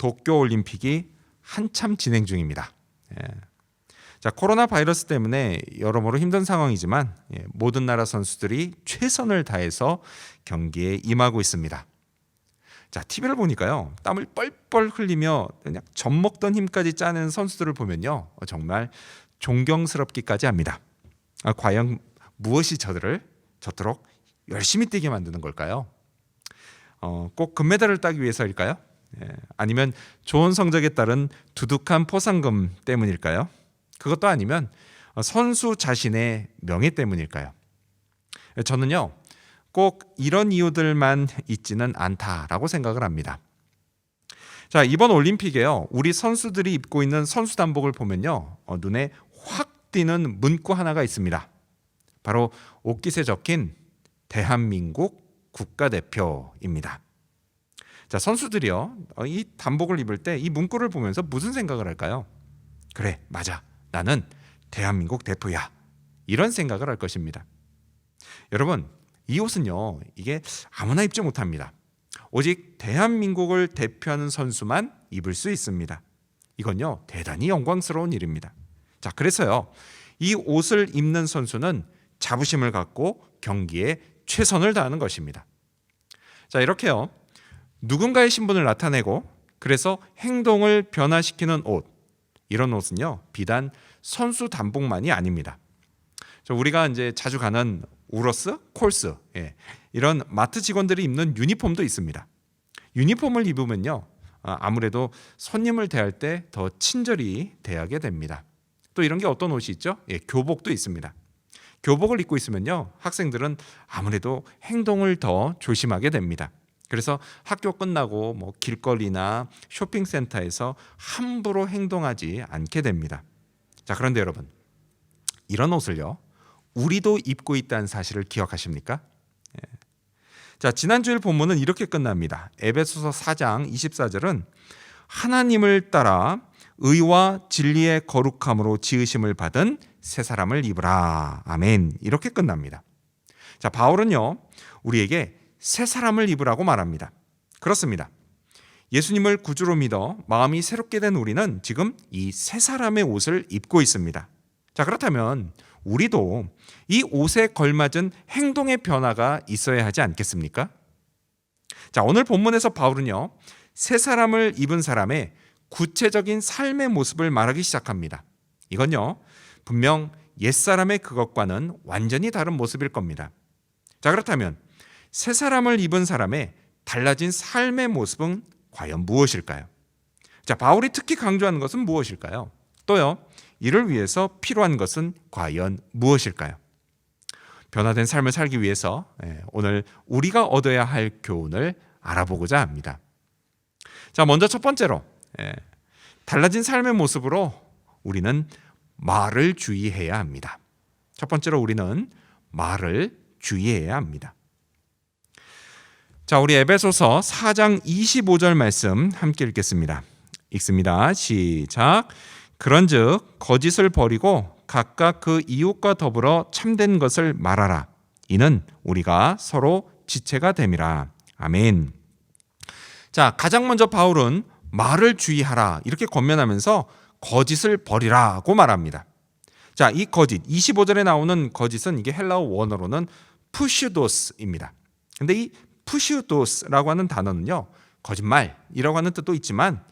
도쿄 올림픽이 한참 진행 중입니다. 자, 코로나 바이러스 때문에 여러모로 힘든 상황이지만 모든 나라 선수들이 최선을 다해서 경기에 임하고 있습니다. 자, TV를 보니까요, 땀을 뻘뻘 흘리며 그냥 젖먹던 힘까지 짜는 선수들을 보면요, 정말 존경스럽기까지 합니다. 과연 무엇이 저들을 저토록 열심히 뛰게 만드는 걸까요? 꼭 금메달을 따기 위해서일까요? 아니면 좋은 성적에 따른 두둑한 포상금 때문일까요? 그것도 아니면 선수 자신의 명예 때문일까요? 저는요, 꼭 이런 이유들만 있지는 않다라고 생각을 합니다. 자, 이번 올림픽에요, 우리 선수들이 입고 있는 선수단복을 보면요, 눈에 확 띄는 문구 하나가 있습니다. 바로 옷깃에 적힌 대한민국 국가대표입니다. 자, 선수들이요, 이 단복을 입을 때 이 문구를 보면서 무슨 생각을 할까요? 그래, 맞아, 나는 대한민국 대표야, 이런 생각을 할 것입니다. 여러분, 이 옷은요, 이게 아무나 입지 못합니다. 오직 대한민국을 대표하는 선수만 입을 수 있습니다. 이건요, 대단히 영광스러운 일입니다. 자, 그래서요, 이 옷을 입는 선수는 자부심을 갖고 경기에 최선을 다하는 것입니다. 자, 이렇게요, 누군가의 신분을 나타내고 그래서 행동을 변화시키는 옷, 이런 옷은요, 비단 선수 단복만이 아닙니다. 우리가 이제 자주 가는 우러스, 콜스, 이런 마트 직원들이 입는 유니폼도 있습니다. 유니폼을 입으면요, 아무래도 손님을 대할 때 더 친절히 대하게 됩니다. 또 이런 게 어떤 옷이 있죠? 교복도 있습니다. 교복을 입고 있으면요, 학생들은 아무래도 행동을 더 조심하게 됩니다. 그래서 학교 끝나고 길거리나 쇼핑센터에서 함부로 행동하지 않게 됩니다. 자, 그런데 여러분, 이런 옷을요, 우리도 입고 있다는 사실을 기억하십니까? 자, 지난주일 본문은 이렇게 끝납니다. 에베소서 4장 24절은 하나님을 따라 의와 진리의 거룩함으로 지으심을 받은 새 사람을 입으라. 아멘. 이렇게 끝납니다. 자, 바울은요, 우리에게 새 사람을 입으라고 말합니다. 그렇습니다. 예수님을 구주로 믿어 마음이 새롭게 된 우리는 지금 이 새 사람의 옷을 입고 있습니다. 자, 그렇다면 우리도 이 옷에 걸맞은 행동의 변화가 있어야 하지 않겠습니까? 자, 오늘 본문에서 바울은요, 새 사람을 입은 사람의 구체적인 삶의 모습을 말하기 시작합니다. 이건요, 분명 옛사람의 그것과는 완전히 다른 모습일 겁니다. 자, 그렇다면 새 사람을 입은 사람의 달라진 삶의 모습은 과연 무엇일까요? 자, 바울이 특히 강조하는 것은 무엇일까요? 또요, 이를 위해서 필요한 것은 과연 무엇일까요? 변화된 삶을 살기 위해서 오늘 우리가 얻어야 할 교훈을 알아보고자 합니다. 자, 먼저 첫 번째로, 달라진 삶의 모습으로 우리는 말을 주의해야 합니다. 첫 번째로 우리는 말을 주의해야 합니다. 자, 우리 에베소서 4장 25절 말씀 함께 읽겠습니다. 읽습니다. 시작. 그런즉 거짓을 버리고 각각 그 이웃과 더불어 참된 것을 말하라. 이는 우리가 서로 지체가 됨이라. 아멘. 자, 가장 먼저 바울은 말을 주의하라 이렇게 권면하면서 거짓을 버리라고 말합니다. 자, 이 거짓, 25절에 나오는 거짓은 이게 헬라어 원어로는 푸슈도스입니다. 근데 이 푸슈도스라고 하는 단어는요, 거짓말이라고 하는 뜻도 있지만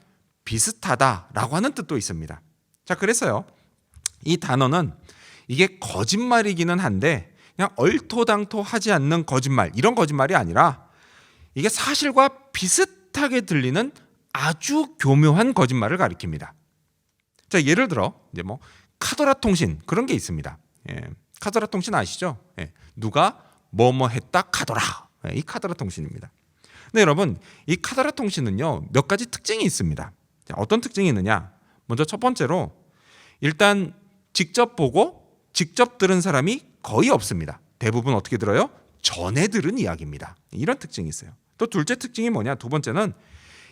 비슷하다라고 하는 뜻도 있습니다. 자, 그래서요, 이 단어는 이게 거짓말이기는 한데 그냥 얼토당토하지 않는 거짓말, 이런 거짓말이 아니라 이게 사실과 비슷하게 들리는 아주 교묘한 거짓말을 가리킵니다. 자, 예를 들어 이제 카더라 통신 그런 게 있습니다. 카더라 통신 아시죠? 누가 뭐뭐 했다 카더라, 이 카더라 통신입니다. 근데 여러분, 이 카더라 통신은요, 몇 가지 특징이 있습니다. 자, 어떤 특징이 있느냐? 먼저 첫 번째로 일단 직접 보고 직접 들은 사람이 거의 없습니다. 대부분 어떻게 들어요? 전해 들은 이야기입니다. 이런 특징이 있어요. 또 둘째 특징이 뭐냐? 두 번째는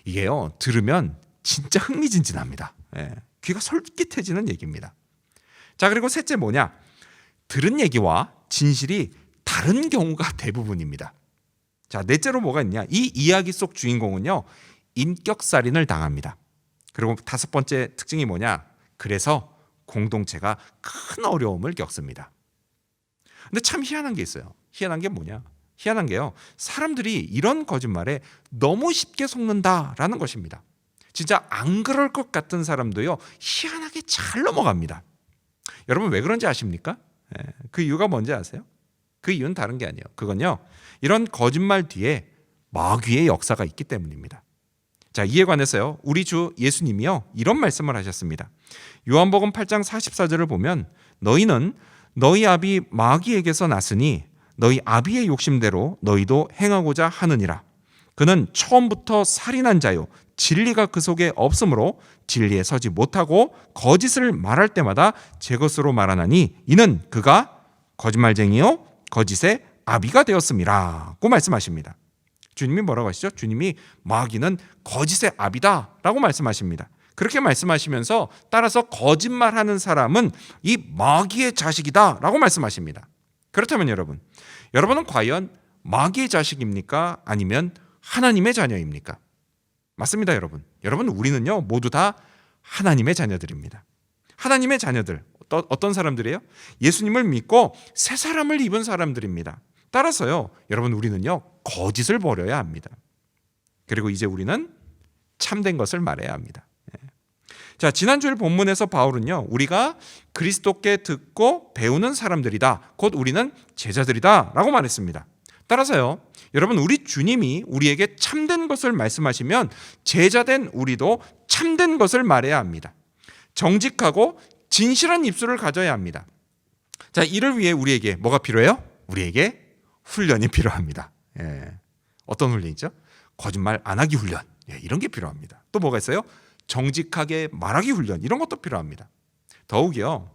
이게요, 들으면 진짜 흥미진진합니다. 귀가 솔깃해지는 얘기입니다. 자, 그리고 셋째 뭐냐? 들은 얘기와 진실이 다른 경우가 대부분입니다. 자, 넷째로 뭐가 있냐? 이 이야기 속 주인공은요, 인격살인을 당합니다. 그리고 다섯 번째 특징이 뭐냐? 그래서 공동체가 큰 어려움을 겪습니다. 근데 참 희한한 게 있어요. 희한한 게 뭐냐? 희한한 게요, 사람들이 이런 거짓말에 너무 쉽게 속는다라는 것입니다. 진짜 안 그럴 것 같은 사람도요, 희한하게 잘 넘어갑니다. 여러분 왜 그런지 아십니까? 그 이유가 뭔지 아세요? 그 이유는 다른 게 아니에요. 그건요, 이런 거짓말 뒤에 마귀의 역사가 있기 때문입니다. 자, 이에 관해서요, 우리 주 예수님이요, 이런 말씀을 하셨습니다. 요한복음 8장 44절을 보면 너희는 너희 아비 마귀에게서 났으니 너희 아비의 욕심대로 너희도 행하고자 하느니라. 그는 처음부터 살인한 자요, 진리가 그 속에 없으므로 진리에 서지 못하고 거짓을 말할 때마다 제 것으로 말하나니 이는 그가 거짓말쟁이요 거짓의 아비가 되었음이라고 말씀하십니다. 주님이 뭐라고 하시죠? 주님이 마귀는 거짓의 아비다라고 말씀하십니다. 그렇게 말씀하시면서 따라서 거짓말하는 사람은 이 마귀의 자식이다라고 말씀하십니다. 그렇다면 여러분은 과연 마귀의 자식입니까? 아니면 하나님의 자녀입니까? 맞습니다, 여러분. 우리는요 모두 다 하나님의 자녀들입니다. 하나님의 자녀들, 어떤 사람들이에요? 예수님을 믿고 새 사람을 입은 사람들입니다. 따라서요, 여러분, 우리는요 거짓을 버려야 합니다. 그리고 이제 우리는 참된 것을 말해야 합니다. 자, 지난주일 본문에서 바울은요, 우리가 그리스도께 듣고 배우는 사람들이다, 곧 우리는 제자들이다 라고 말했습니다. 따라서요, 여러분, 우리 주님이 우리에게 참된 것을 말씀하시면 제자된 우리도 참된 것을 말해야 합니다. 정직하고 진실한 입술을 가져야 합니다. 자, 이를 위해 우리에게 뭐가 필요해요? 우리에게 훈련이 필요합니다. 어떤 훈련이죠? 거짓말 안 하기 훈련, 이런 게 필요합니다. 또 뭐가 있어요? 정직하게 말하기 훈련, 이런 것도 필요합니다. 더욱이요,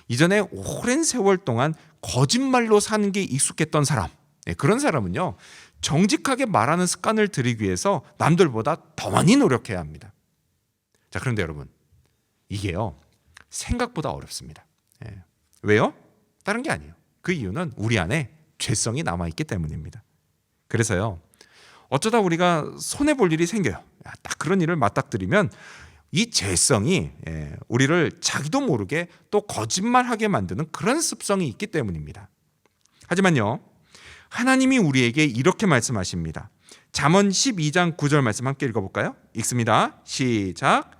이전에 오랜 세월 동안 거짓말로 사는 게 익숙했던 사람, 그런 사람은요 정직하게 말하는 습관을 들이기 위해서 남들보다 더 많이 노력해야 합니다. 자, 그런데 여러분, 이게요 생각보다 어렵습니다. 왜요? 다른 게 아니에요. 그 이유는 우리 안에 죄성이 남아있기 때문입니다. 그래서요, 어쩌다 우리가 손해볼 일이 생겨요. 딱 그런 일을 맞닥뜨리면 이 죄성이 우리를 자기도 모르게 또 거짓말하게 만드는 그런 습성이 있기 때문입니다. 하지만요, 하나님이 우리에게 이렇게 말씀하십니다. 잠언 12장 9절 말씀 함께 읽어볼까요? 읽습니다. 시작.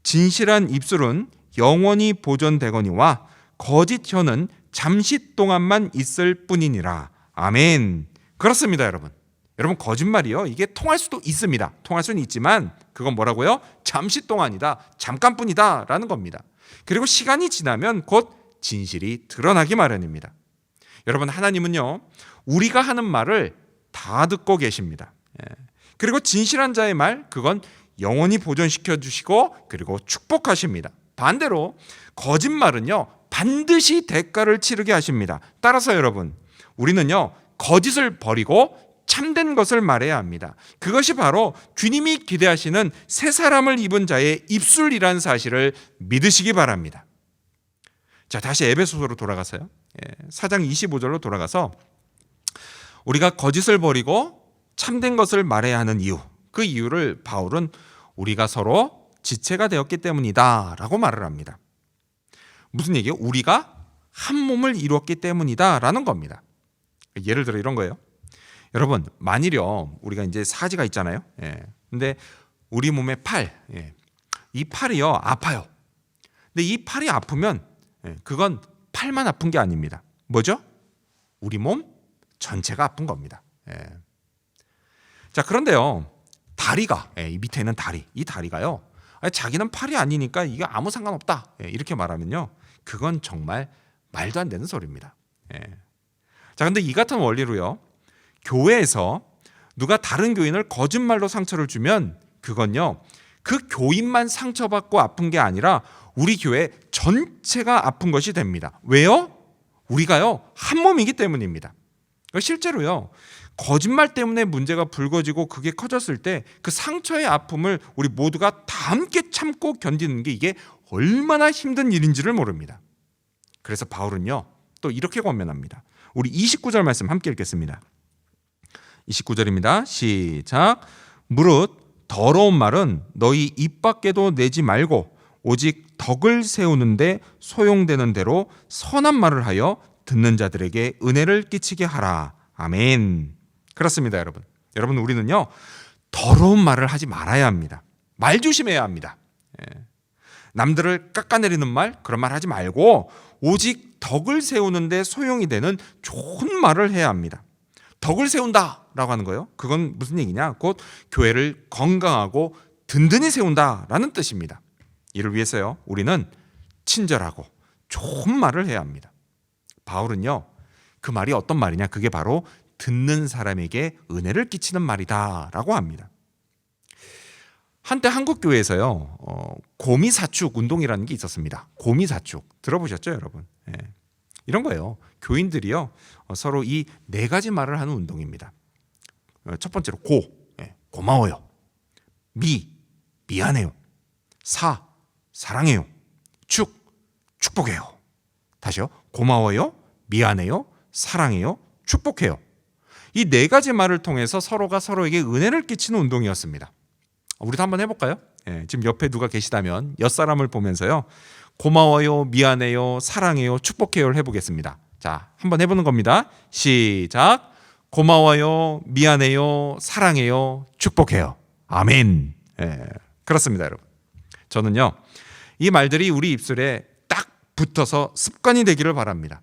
진실한 입술은 영원히 보존되거니와 거짓 혀는 잠시 동안만 있을 뿐이니라. 아멘. 그렇습니다, 여러분. 거짓말이요, 이게 통할 수도 있습니다. 통할 수는 있지만 그건 뭐라고요? 잠시 동안이다, 잠깐뿐이다 라는 겁니다. 그리고 시간이 지나면 곧 진실이 드러나기 마련입니다. 여러분, 하나님은요 우리가 하는 말을 다 듣고 계십니다. 그리고 진실한 자의 말, 그건 영원히 보존시켜 주시고 그리고 축복하십니다. 반대로 거짓말은요 반드시 대가를 치르게 하십니다. 따라서 여러분, 우리는요 거짓을 버리고 참된 것을 말해야 합니다. 그것이 바로 주님이 기대하시는 새 사람을 입은 자의 입술이라는 사실을 믿으시기 바랍니다. 자, 다시 에베소서로 돌아가서요, 4장 25절로 돌아가서 우리가 거짓을 버리고 참된 것을 말해야 하는 이유, 그 이유를 바울은 우리가 서로 지체가 되었기 때문이다 라고 말을 합니다. 무슨 얘기예요? 우리가 한 몸을 이루었기 때문이다 라는 겁니다. 예를 들어 이런 거예요. 여러분, 만일요 우리가 이제 사지가 있잖아요. 근데 우리 몸의 팔, 이 팔이요 아파요. 근데 이 팔이 아프면 그건 팔만 아픈 게 아닙니다. 뭐죠? 우리 몸 전체가 아픈 겁니다. 자, 그런데요 다리가, 이 밑에 있는 다리, 이 다리가요 자기는 팔이 아니니까 이게 아무 상관없다, 이렇게 말하면요 그건 정말 말도 안 되는 소리입니다. 자, 근데 이 같은 원리로요, 교회에서 누가 다른 교인을 거짓말로 상처를 주면 그건요 그 교인만 상처받고 아픈 게 아니라 우리 교회 전체가 아픈 것이 됩니다. 왜요? 우리가요 한 몸이기 때문입니다. 실제로요 거짓말 때문에 문제가 불거지고 그게 커졌을 때 그 상처의 아픔을 우리 모두가 다 함께 참고 견디는 게 이게 얼마나 힘든 일인지를 모릅니다. 그래서 바울은요 또 이렇게 권면합니다. 우리 29절 말씀 함께 읽겠습니다. 29절입니다. 시작. 무릇 더러운 말은 너희 입 밖에도 내지 말고 오직 덕을 세우는데 소용되는 대로 선한 말을 하여 듣는 자들에게 은혜를 끼치게 하라. 아멘. 그렇습니다, 여러분. 여러분, 우리는요, 더러운 말을 하지 말아야 합니다. 말 조심해야 합니다. 남들을 깎아내리는 말, 그런 말 하지 말고 오직 덕을 세우는데 소용이 되는 좋은 말을 해야 합니다. 덕을 세운다라고 하는 거예요. 그건 무슨 얘기냐? 곧 교회를 건강하고 든든히 세운다라는 뜻입니다. 이를 위해서요, 우리는 친절하고 좋은 말을 해야 합니다. 바울은요, 그 말이 어떤 말이냐? 그게 바로 듣는 사람에게 은혜를 끼치는 말이다라고 합니다. 한때 한국 교회에서요, 고미사축 운동이라는 게 있었습니다. 고미사축 들어보셨죠, 여러분? 이런 거예요. 교인들이요, 서로 이 네 가지 말을 하는 운동입니다. 첫 번째로 고마워요. 미안해요. 사랑해요. 축복해요. 다시요. 고마워요, 미안해요, 사랑해요, 축복해요. 이 네 가지 말을 통해서 서로가 서로에게 은혜를 끼치는 운동이었습니다. 우리도 한번 해볼까요? 지금 옆에 누가 계시다면 옆사람을 보면서요, 고마워요, 미안해요, 사랑해요, 축복해요를 해보겠습니다. 자, 한번 해보는 겁니다. 시작. 고마워요, 미안해요, 사랑해요, 축복해요. 아멘. 그렇습니다, 여러분. 저는요, 이 말들이 우리 입술에 딱 붙어서 습관이 되기를 바랍니다.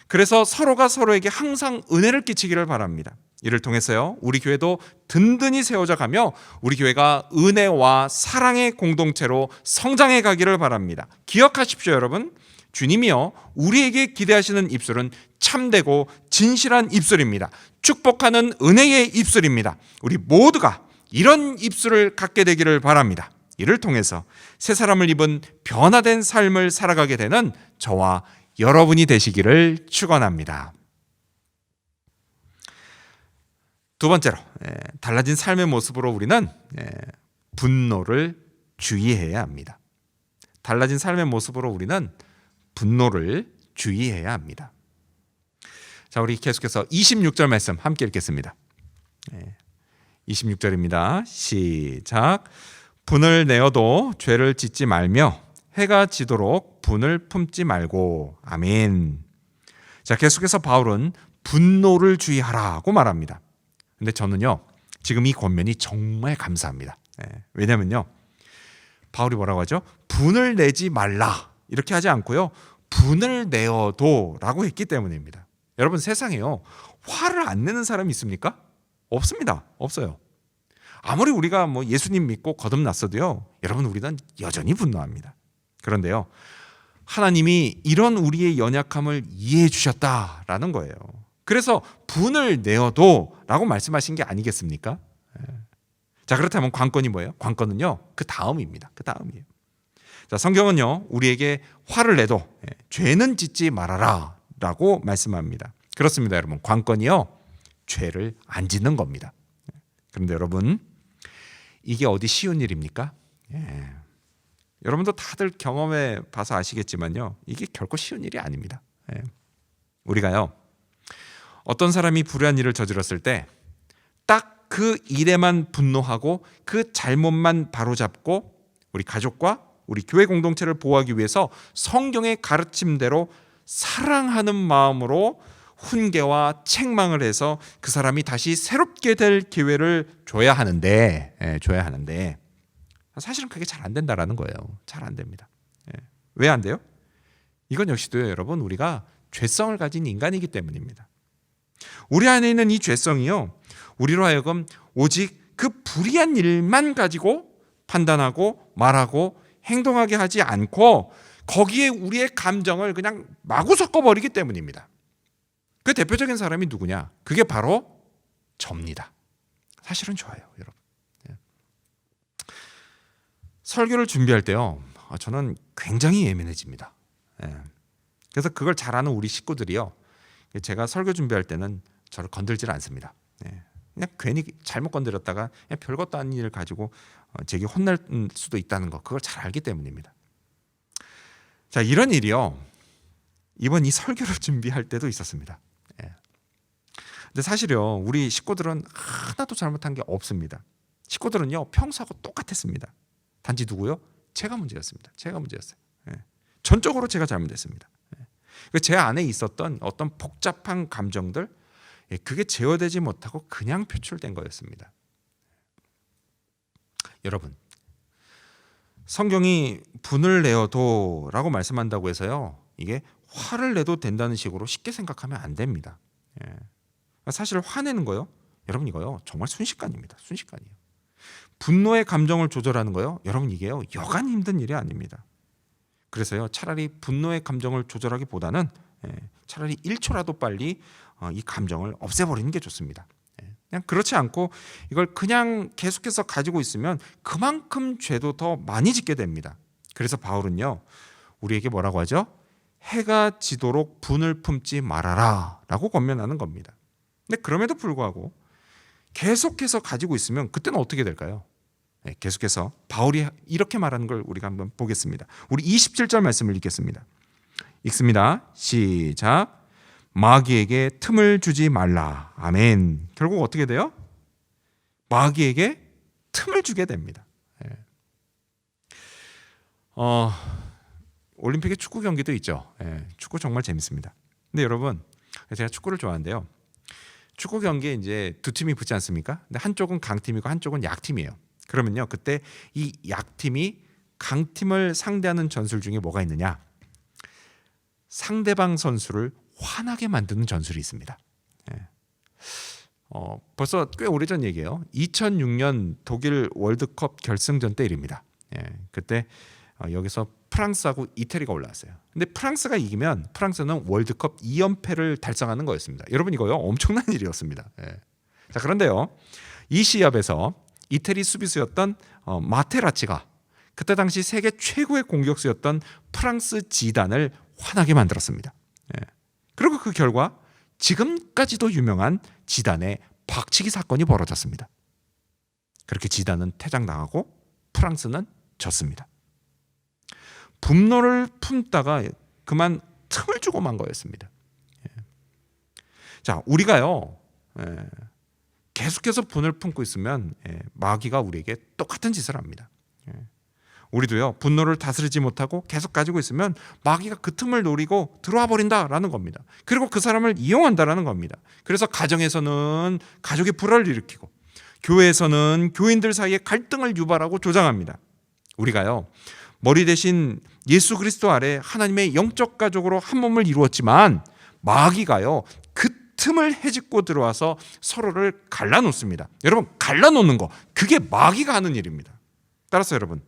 그래서 서로가 서로에게 항상 은혜를 끼치기를 바랍니다. 이를 통해서요, 우리 교회도 든든히 세워져 가며 우리 교회가 은혜와 사랑의 공동체로 성장해 가기를 바랍니다. 기억하십시오, 여러분. 주님이요, 우리에게 기대하시는 입술은 참되고 진실한 입술입니다. 축복하는 은혜의 입술입니다. 우리 모두가 이런 입술을 갖게 되기를 바랍니다. 이를 통해서 새 사람을 입은 변화된 삶을 살아가게 되는 저와 여러분이 되시기를 축원합니다. 두 번째로, 달라진 삶의 모습으로 우리는 분노를 주의해야 합니다. 달라진 삶의 모습으로 우리는 분노를 주의해야 합니다. 자, 우리 계속해서 26절 말씀 함께 읽겠습니다. 26절입니다. 시작. 분을 내어도 죄를 짓지 말며 해가 지도록 분을 품지 말고. 아멘. 자, 계속해서 바울은 분노를 주의하라고 말합니다. 근데 저는요, 지금 이 권면이 정말 감사합니다. 왜냐면요, 바울이 뭐라고 하죠? 분을 내지 말라 이렇게 하지 않고요, 분을 내어도 라고 했기 때문입니다. 여러분, 세상에요, 화를 안 내는 사람이 있습니까? 없습니다. 없어요. 아무리 우리가 예수님 믿고 거듭났어도요, 여러분, 우리는 여전히 분노합니다. 그런데요, 하나님이 이런 우리의 연약함을 이해해 주셨다라는 거예요. 그래서 분을 내어도 라고 말씀하신 게 아니겠습니까? 자, 그렇다면 관건이 뭐예요? 관건은요, 그 다음입니다. 그 다음이에요. 자, 성경은요, 우리에게 화를 내도 죄는 짓지 말아라 라고 말씀합니다. 그렇습니다, 여러분. 관건이요, 죄를 안 짓는 겁니다. 그런데 여러분, 이게 어디 쉬운 일입니까? 여러분도 다들 경험해 봐서 아시겠지만요, 이게 결코 쉬운 일이 아닙니다. 우리가요, 어떤 사람이 불의한 일을 저질렀을 때 딱 그 일에만 분노하고 그 잘못만 바로잡고 우리 가족과 우리 교회 공동체를 보호하기 위해서 성경의 가르침대로 사랑하는 마음으로 훈계와 책망을 해서 그 사람이 다시 새롭게 될 기회를 줘야 하는데 사실은 그게 잘 안 된다라는 거예요. 잘 안 됩니다. 왜 안 돼요? 이건 역시도 여러분, 우리가 죄성을 가진 인간이기 때문입니다. 우리 안에 있는 이 죄성이요, 우리로 하여금 오직 그 불의한 일만 가지고 판단하고 말하고 행동하게 하지 않고 거기에 우리의 감정을 그냥 마구 섞어버리기 때문입니다. 그 대표적인 사람이 누구냐? 그게 바로 저입니다. 사실은 저예요, 여러분. 설교를 준비할 때요, 저는 굉장히 예민해집니다. 그래서 그걸 잘 아는 우리 식구들이요, 제가 설교 준비할 때는 저를 건들질 않습니다. 그냥 괜히 잘못 건드렸다가 그냥 별것도 아닌 일을 가지고 제게 혼날 수도 있다는 거, 그걸 잘 알기 때문입니다. 자, 이런 일이요, 이번 이 설교를 준비할 때도 있었습니다. 근데 사실요, 우리 식구들은 하나도 잘못한 게 없습니다. 식구들은요 평소하고 똑같았습니다. 단지 누구요? 제가 문제였습니다. 제가 문제였어요. 전적으로 제가 잘못했습니다. 제 안에 있었던 어떤 복잡한 감정들, 그게 제어되지 못하고 그냥 표출된 거였습니다. 여러분, 성경이 분을 내어도라고 말씀한다고 해서요 이게 화를 내도 된다는 식으로 쉽게 생각하면 안 됩니다. 사실 화내는 거요, 여러분 이거요 정말 순식간입니다. 순식간이에요. 분노의 감정을 조절하는 거요, 여러분 이게요 여간 힘든 일이 아닙니다. 그래서요 차라리 분노의 감정을 조절하기보다는 차라리 1초라도 빨리 이 감정을 없애버리는 게 좋습니다. 그냥 그렇지 않고 이걸 그냥 계속해서 가지고 있으면 그만큼 죄도 더 많이 짓게 됩니다. 그래서 바울은요 우리에게 뭐라고 하죠? 해가 지도록 분을 품지 말아라 라고 권면하는 겁니다. 근데 그럼에도 불구하고 계속해서 가지고 있으면 그때는 어떻게 될까요? 계속해서 바울이 이렇게 말하는 걸 우리가 한번 보겠습니다. 우리 27절 말씀을 읽겠습니다. 읽습니다. 시작. 마귀에게 틈을 주지 말라. 아멘. 결국 어떻게 돼요? 마귀에게 틈을 주게 됩니다. 올림픽에 축구 경기도 있죠. 축구 정말 재밌습니다. 근데 여러분, 제가 축구를 좋아하는데요. 축구 경기에 이제 두 팀이 붙지 않습니까? 근데 한쪽은 강팀이고 한쪽은 약팀이에요. 그러면요, 그때 이 약팀이 강팀을 상대하는 전술 중에 뭐가 있느냐? 상대방 선수를 화나게 만드는 전술이 있습니다. 벌써 꽤 오래전 얘기예요. 2006년 독일 월드컵 결승전 때 일입니다. 그때 여기서 프랑스하고 이태리가 올라왔어요. 근데 프랑스가 이기면 프랑스는 월드컵 2연패를 달성하는 거였습니다. 여러분 이거요 엄청난 일이었습니다. 자, 그런데요 이 시합에서 이태리 수비수였던 마테라치가 그때 당시 세계 최고의 공격수였던 프랑스 지단을 화나게 만들었습니다. 그리고 그 결과 지금까지도 유명한 지단의 박치기 사건이 벌어졌습니다. 그렇게 지단은 퇴장당하고 프랑스는 졌습니다. 분노를 품다가 그만 틈을 주고 만 거였습니다. 자, 우리가요 계속해서 분을 품고 있으면 마귀가 우리에게 똑같은 짓을 합니다. 우리도요 분노를 다스리지 못하고 계속 가지고 있으면 마귀가 그 틈을 노리고 들어와 버린다라는 겁니다. 그리고 그 사람을 이용한다라는 겁니다. 그래서 가정에서는 가족의 불화를 일으키고 교회에서는 교인들 사이에 갈등을 유발하고 조장합니다. 우리가요 머리 대신 예수 그리스도 아래 하나님의 영적 가족으로 한 몸을 이루었지만 마귀가요 그 틈을 헤집고 들어와서 서로를 갈라놓습니다. 여러분, 갈라놓는 거 그게 마귀가 하는 일입니다. 따라서 여러분,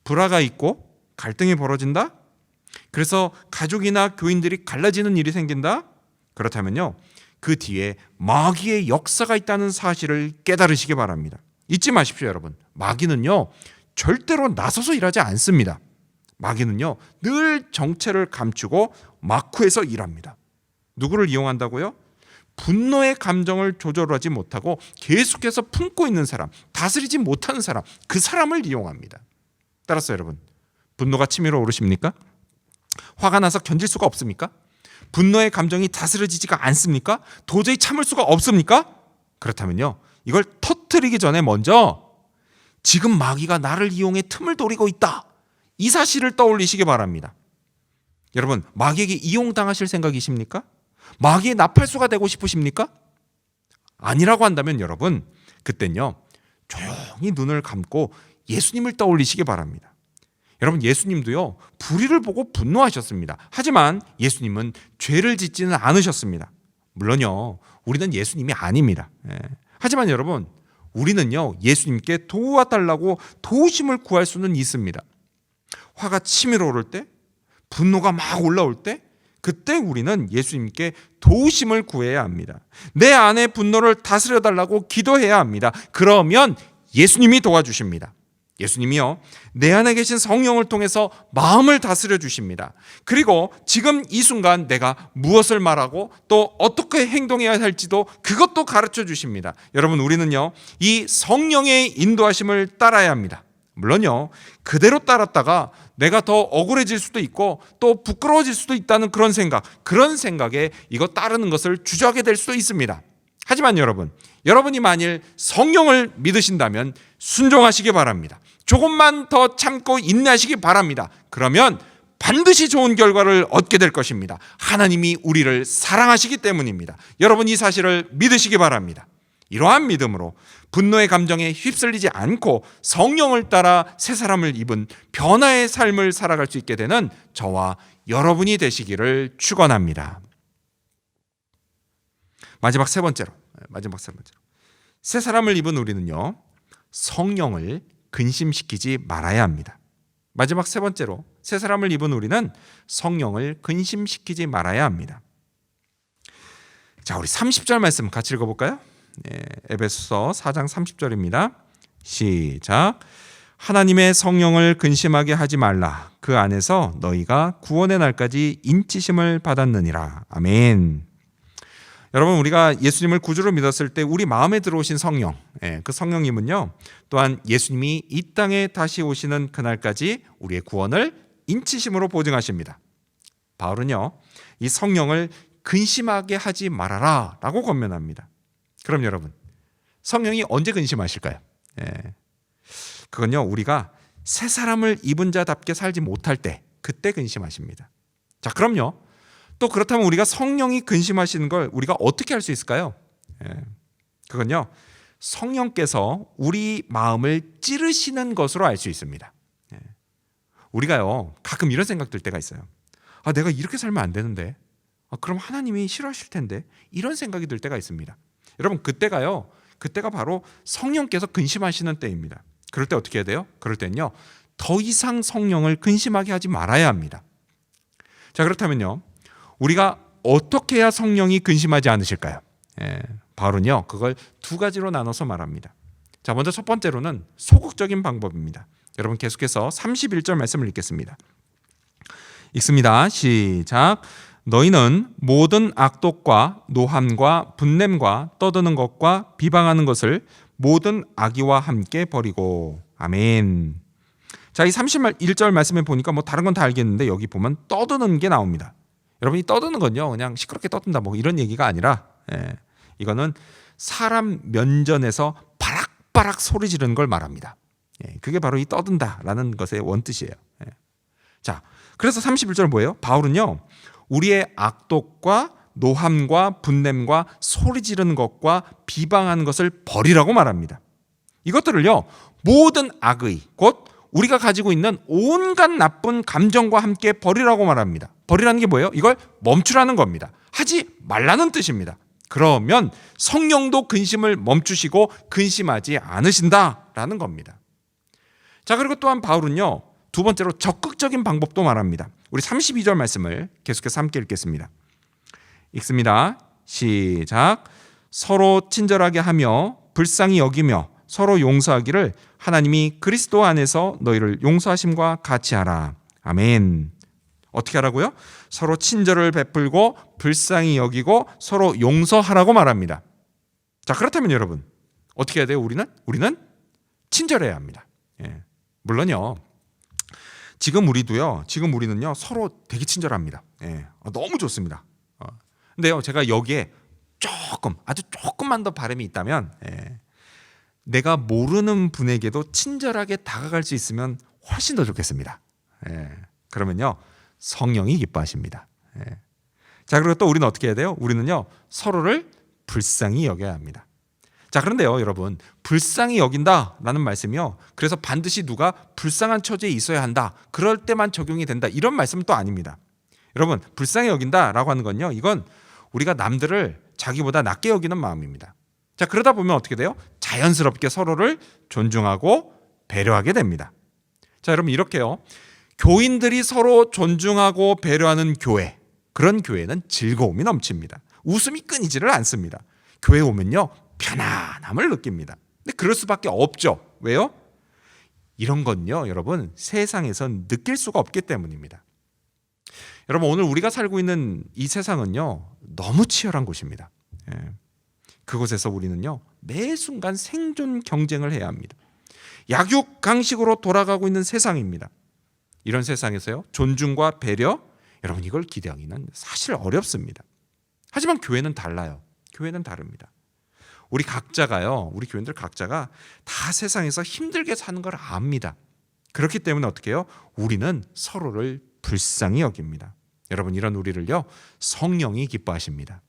불화가 있고 갈등이 벌어진다? 그래서 가족이나 교인들이 갈라지는 일이 생긴다? 그렇다면요 그 뒤에 마귀의 역사가 있다는 사실을 깨달으시기 바랍니다. 잊지 마십시오. 여러분, 마귀는요 절대로 나서서 일하지 않습니다. 마귀는요 늘 정체를 감추고 마쿠에서 일합니다. 누구를 이용한다고요? 분노의 감정을 조절하지 못하고 계속해서 품고 있는 사람, 다스리지 못하는 사람, 그 사람을 이용합니다. 따라서 여러분, 분노가 치밀어 오르십니까? 화가 나서 견딜 수가 없습니까? 분노의 감정이 다스려지지가 않습니까? 도저히 참을 수가 없습니까? 그렇다면요 이걸 터뜨리기 전에 먼저 지금 마귀가 나를 이용해 틈을 노리고 있다, 이 사실을 떠올리시기 바랍니다. 여러분, 마귀에게 이용당하실 생각이십니까? 마귀의 나팔수가 되고 싶으십니까? 아니라고 한다면 여러분, 그땐요 조용히 눈을 감고 예수님을 떠올리시기 바랍니다. 여러분, 예수님도요 불의를 보고 분노하셨습니다. 하지만 예수님은 죄를 짓지는 않으셨습니다. 물론요 우리는 예수님이 아닙니다. 하지만 여러분, 우리는요 예수님께 도와달라고 도우심을 구할 수는 있습니다. 화가 치밀어 오를 때, 분노가 막 올라올 때, 그때 우리는 예수님께 도우심을 구해야 합니다. 내 안의 분노를 다스려달라고 기도해야 합니다. 그러면 예수님이 도와주십니다. 예수님이요 내 안에 계신 성령을 통해서 마음을 다스려 주십니다. 그리고 지금 이 순간 내가 무엇을 말하고 또 어떻게 행동해야 할지도 그것도 가르쳐 주십니다. 여러분, 우리는요 이 성령의 인도하심을 따라야 합니다. 물론요 그대로 따랐다가 내가 더 억울해질 수도 있고 또 부끄러워질 수도 있다는 그런 생각에 이거 따르는 것을 주저하게 될 수도 있습니다. 하지만 여러분이 만일 성령을 믿으신다면 순종하시기 바랍니다. 조금만 더 참고 인내하시기 바랍니다. 그러면 반드시 좋은 결과를 얻게 될 것입니다. 하나님이 우리를 사랑하시기 때문입니다. 여러분 이 사실을 믿으시기 바랍니다. 이러한 믿음으로 분노의 감정에 휩쓸리지 않고 성령을 따라 새 사람을 입은 변화의 삶을 살아갈 수 있게 되는 저와 여러분이 되시기를 축원합니다. 마지막 세 번째로 새 사람을 입은 우리는요, 성령을 근심시키지 말아야 합니다. 마지막 세 번째로 새 사람을 입은 우리는 성령을 근심시키지 말아야 합니다. 자, 우리 30절 말씀 같이 읽어볼까요? 에베소서 4장 30절입니다. 시작. 하나님의 성령을 근심하게 하지 말라. 그 안에서 너희가 구원의 날까지 인치심을 받았느니라. 아멘. 여러분, 우리가 예수님을 구주로 믿었을 때 우리 마음에 들어오신 성령, 그 성령님은요, 또한 예수님이 이 땅에 다시 오시는 그날까지 우리의 구원을 인치심으로 보증하십니다. 바울은요, 이 성령을 근심하게 하지 말아라 라고 권면합니다. 그럼 여러분, 성령이 언제 근심하실까요? 그건요, 우리가 새 사람을 입은 자답게 살지 못할 때, 그때 근심하십니다. 자, 그럼요, 또 그렇다면 우리가 성령이 근심하시는 걸 우리가 어떻게 할 수 있을까요? 그건요, 성령께서 우리 마음을 찌르시는 것으로 알 수 있습니다. 우리가요, 가끔 이런 생각 들 때가 있어요. 내가 이렇게 살면 안 되는데, 그럼 하나님이 싫어하실 텐데, 이런 생각이 들 때가 있습니다. 여러분, 그때가 바로 성령께서 근심하시는 때입니다. 그럴 때 어떻게 해야 돼요? 그럴 때는요, 더 이상 성령을 근심하게 하지 말아야 합니다. 자, 그렇다면요, 우리가 어떻게 해야 성령이 근심하지 않으실까요? 바울은요, 그걸 두 가지로 나눠서 말합니다. 자, 먼저 첫 번째로는 소극적인 방법입니다. 여러분, 계속해서 31절 말씀을 읽겠습니다. 읽습니다. 시작. 너희는 모든 악독과 노함과 분냄과 떠드는 것과 비방하는 것을 모든 악의와 함께 버리고. 아멘. 자, 이 31절 말씀에 보니까 뭐 다른 건 다 알겠는데 여기 보면 떠드는 게 나옵니다. 여러분이 떠드는 건요, 그냥 시끄럽게 떠든다 뭐 이런 얘기가 아니라, 이거는 사람 면전에서 바락바락 소리 지르는 걸 말합니다. 그게 바로 이 떠든다라는 것의 원뜻이에요. 자, 그래서 31절 뭐예요? 바울은요, 우리의 악독과 노함과 분냄과 소리 지르는 것과 비방하는 것을 버리라고 말합니다. 이것들을요, 모든 악의, 곧 우리가 가지고 있는 온갖 나쁜 감정과 함께 버리라고 말합니다. 버리라는 게 뭐예요? 이걸 멈추라는 겁니다. 하지 말라는 뜻입니다. 그러면 성령도 근심을 멈추시고 근심하지 않으신다라는 겁니다. 자, 그리고 또한 바울은요, 두 번째로 적극적인 방법도 말합니다. 우리 32절 말씀을 계속해서 함께 읽겠습니다. 읽습니다. 시작. 서로 친절하게 하며 불쌍히 여기며 서로 용서하기를 하나님이 그리스도 안에서 너희를 용서하심과 같이 하라. 아멘. 어떻게 하라고요? 서로 친절을 베풀고 불쌍히 여기고 서로 용서하라고 말합니다. 자, 그렇다면 여러분, 어떻게 해야 돼요? 우리는 친절해야 합니다. 물론요, 지금 우리는요, 서로 되게 친절합니다. 너무 좋습니다. 근데요, 제가 여기에 아주 조금만 더 바람이 있다면, 내가 모르는 분에게도 친절하게 다가갈 수 있으면 훨씬 더 좋겠습니다. 그러면요, 성령이 기뻐하십니다. 자, 그리고 또 우리는 어떻게 해야 돼요? 우리는요, 서로를 불쌍히 여겨야 합니다. 자, 그런데요, 여러분, 불쌍히 여긴다라는 말씀이요, 그래서 반드시 누가 불쌍한 처지에 있어야 한다, 그럴 때만 적용이 된다, 이런 말씀은 또 아닙니다. 여러분, 불쌍히 여긴다라고 하는 건요, 이건 우리가 남들을 자기보다 낮게 여기는 마음입니다. 자, 그러다 보면 어떻게 돼요? 자연스럽게 서로를 존중하고 배려하게 됩니다. 자, 여러분, 이렇게요, 교인들이 서로 존중하고 배려하는 교회, 그런 교회는 즐거움이 넘칩니다. 웃음이 끊이지를 않습니다. 교회 오면요, 편안함을 느낍니다. 근데 그럴 수밖에 없죠. 왜요? 이런 건요, 여러분, 세상에선 느낄 수가 없기 때문입니다. 여러분, 오늘 우리가 살고 있는 이 세상은요, 너무 치열한 곳입니다. 그곳에서 우리는요, 매 순간 생존 경쟁을 해야 합니다. 약육강식으로 돌아가고 있는 세상입니다. 이런 세상에서요, 존중과 배려, 여러분, 이걸 기대하기는 사실 어렵습니다. 하지만 교회는 달라요. 교회는 다릅니다. 우리 각자가요, 우리 교인들 각자가 다 세상에서 힘들게 사는 걸 압니다. 그렇기 때문에 어떻게 해요? 우리는 서로를 불쌍히 여깁니다. 여러분, 이런 우리를요, 성령이 기뻐하십니다.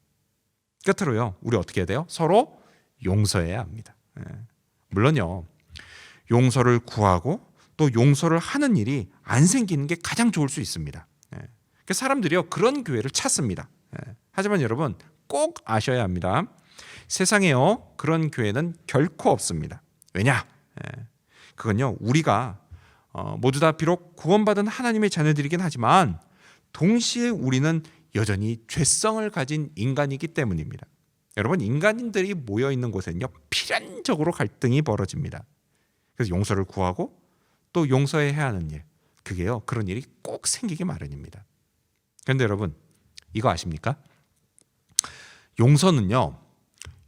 끝으로요, 우리 어떻게 해야 돼요? 서로 용서해야 합니다. 물론요, 용서를 구하고 또 용서를 하는 일이 안 생기는 게 가장 좋을 수 있습니다. 사람들이요, 그런 교회를 찾습니다. 하지만 여러분, 꼭 아셔야 합니다. 세상에요, 그런 교회는 결코 없습니다. 왜냐? 그건요, 우리가 모두 다 비록 구원받은 하나님의 자녀들이긴 하지만 동시에 우리는 여전히 죄성을 가진 인간이기 때문입니다. 여러분, 인간들이 모여 있는 곳에는요, 필연적으로 갈등이 벌어집니다. 그래서 용서를 구하고 또 용서해야 하는 일, 그게요, 그런 일이 꼭 생기기 마련입니다. 그런데 여러분, 이거 아십니까? 용서는요,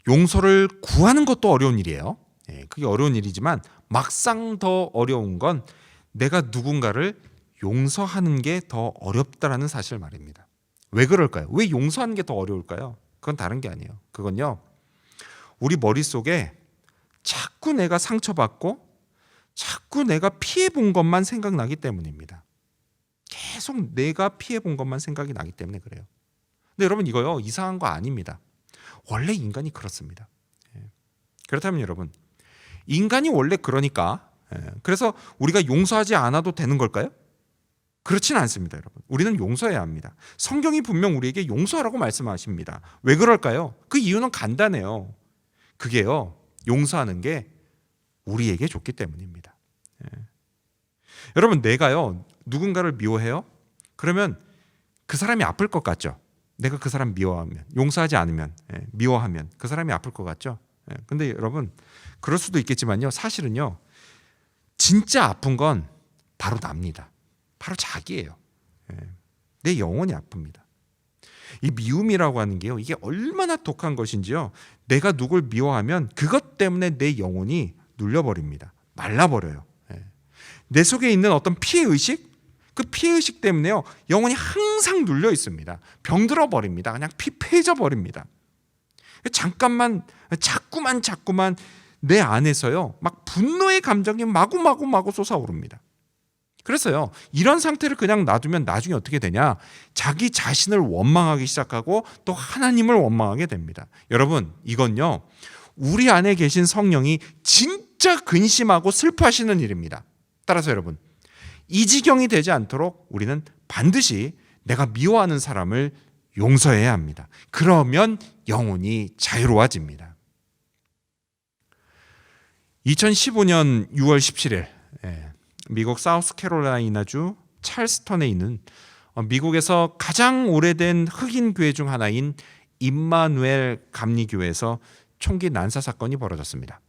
용서를 구하는 것도 어려운 일이에요. 그게 어려운 일이지만 막상 더 어려운 건 내가 누군가를 용서하는 게 더 어렵다라는 사실 말입니다. 왜 그럴까요? 왜 용서하는 게 더 어려울까요? 그건 다른 게 아니에요. 그건요, 우리 머릿속에 자꾸 내가 상처받고 자꾸 내가 피해본 것만 생각나기 때문입니다. 계속 내가 피해본 것만 생각이 나기 때문에 그래요. 근데 여러분, 이거요, 이상한 거 아닙니다. 원래 인간이 그렇습니다. 그렇다면 여러분, 인간이 원래 그러니까 그래서 우리가 용서하지 않아도 되는 걸까요? 그렇진 않습니다, 여러분. 우리는 용서해야 합니다. 성경이 분명 우리에게 용서하라고 말씀하십니다. 왜 그럴까요? 그 이유는 간단해요. 그게요, 용서하는 게 우리에게 좋기 때문입니다. 여러분, 내가요, 누군가를 미워해요? 그러면 그 사람이 아플 것 같죠? 내가 그 사람 미워하면, 용서하지 않으면, 미워하면 그 사람이 아플 것 같죠? 근데 여러분, 그럴 수도 있겠지만요, 사실은요, 진짜 아픈 건 바로 납니다. 바로 자기예요. 내 영혼이 아픕니다. 이 미움이라고 하는 게요, 이게 얼마나 독한 것인지요, 내가 누굴 미워하면 그것 때문에 내 영혼이 눌려버립니다. 말라버려요. 내 속에 있는 어떤 피해의식, 그 피해의식 때문에요, 영혼이 항상 눌려 있습니다. 병들어 버립니다. 그냥 피폐해져 버립니다. 자꾸만 내 안에서요, 막 분노의 감정이 마구 솟아오릅니다. 그래서요, 이런 상태를 그냥 놔두면 나중에 어떻게 되냐? 자기 자신을 원망하기 시작하고 또 하나님을 원망하게 됩니다. 여러분, 이건요, 우리 안에 계신 성령이 진짜 근심하고 슬퍼하시는 일입니다. 따라서 여러분, 이 지경이 되지 않도록 우리는 반드시 내가 미워하는 사람을 용서해야 합니다. 그러면 영혼이 자유로워집니다. 2015년 6월 17일 미국 사우스캐롤라이나주 찰스턴에 있는 미국에서 가장 오래된 흑인 교회 중 하나인 임마누엘 감리교회에서 총기 난사 사건이 벌어졌습니다.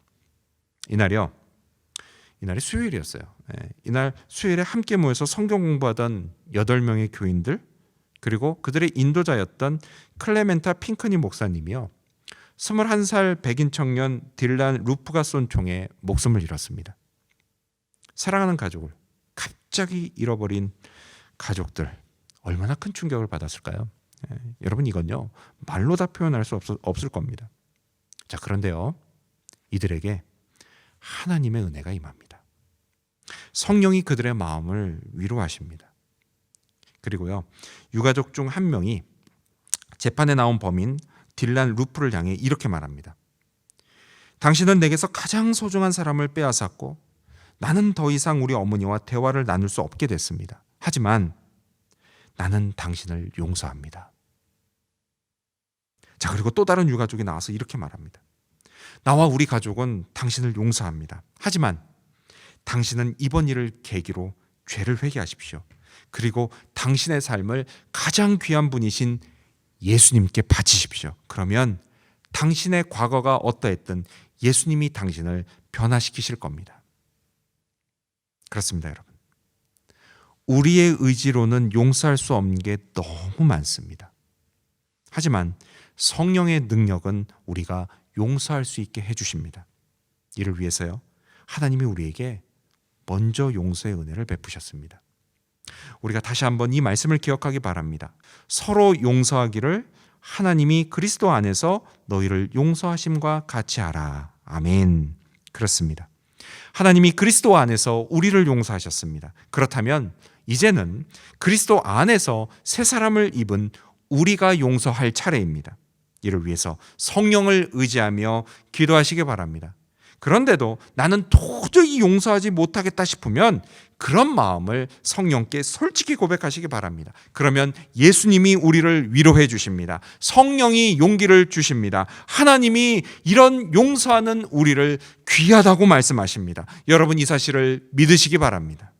이날이 수요일이었어요. 이날 수요일에 함께 모여서 성경 공부하던 8명의 교인들, 그리고 그들의 인도자였던 클레멘타 핑크니 목사님이요, 21살 백인 청년 딜란 루프가 쏜 총에 목숨을 잃었습니다. 사랑하는 가족을 갑자기 잃어버린 가족들, 얼마나 큰 충격을 받았을까요? 여러분, 이건요, 말로 다 표현할 수 없을 겁니다. 자, 그런데요, 이들에게 하나님의 은혜가 임합니다. 성령이 그들의 마음을 위로하십니다. 그리고요, 유가족 중 한 명이 재판에 나온 범인 딜란 루프를 향해 이렇게 말합니다. 당신은 내게서 가장 소중한 사람을 빼앗았고 나는 더 이상 우리 어머니와 대화를 나눌 수 없게 됐습니다. 하지만 나는 당신을 용서합니다. 자, 그리고 또 다른 유가족이 나와서 이렇게 말합니다. 나와 우리 가족은 당신을 용서합니다. 하지만 당신은 이번 일을 계기로 죄를 회개하십시오. 그리고 당신의 삶을 가장 귀한 분이신 예수님께 바치십시오. 그러면 당신의 과거가 어떠했든 예수님이 당신을 변화시키실 겁니다. 그렇습니다, 여러분. 우리의 의지로는 용서할 수 없는 게 너무 많습니다. 하지만 성령의 능력은 우리가 용서할 수 있게 해주십니다. 이를 위해서요, 하나님이 우리에게 먼저 용서의 은혜를 베푸셨습니다. 우리가 다시 한번 이 말씀을 기억하기 바랍니다. 서로 용서하기를 하나님이 그리스도 안에서 너희를 용서하심과 같이 하라. 아멘. 그렇습니다. 하나님이 그리스도 안에서 우리를 용서하셨습니다. 그렇다면 이제는 그리스도 안에서 새 사람을 입은 우리가 용서할 차례입니다. 이를 위해서 성령을 의지하며 기도하시기 바랍니다. 그런데도 나는 도저히 용서하지 못하겠다 싶으면 그런 마음을 성령께 솔직히 고백하시기 바랍니다. 그러면 예수님이 우리를 위로해 주십니다. 성령이 용기를 주십니다. 하나님이 이런 용서하는 우리를 귀하다고 말씀하십니다. 여러분, 이 사실을 믿으시기 바랍니다.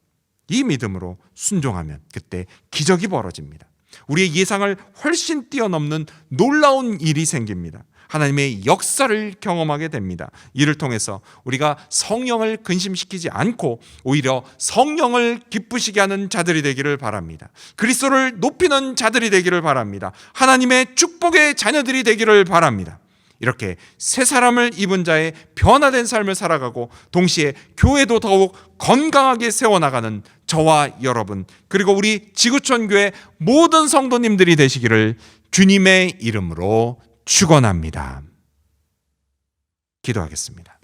이 믿음으로 순종하면 그때 기적이 벌어집니다. 우리의 예상을 훨씬 뛰어넘는 놀라운 일이 생깁니다. 하나님의 역사를 경험하게 됩니다. 이를 통해서 우리가 성령을 근심시키지 않고 오히려 성령을 기쁘시게 하는 자들이 되기를 바랍니다. 그리스도를 높이는 자들이 되기를 바랍니다. 하나님의 축복의 자녀들이 되기를 바랍니다. 이렇게 새 사람을 입은 자의 변화된 삶을 살아가고 동시에 교회도 더욱 건강하게 세워나가는 저와 여러분, 그리고 우리 지구촌 교회 모든 성도님들이 되시기를 주님의 이름으로 축원합니다. 기도하겠습니다.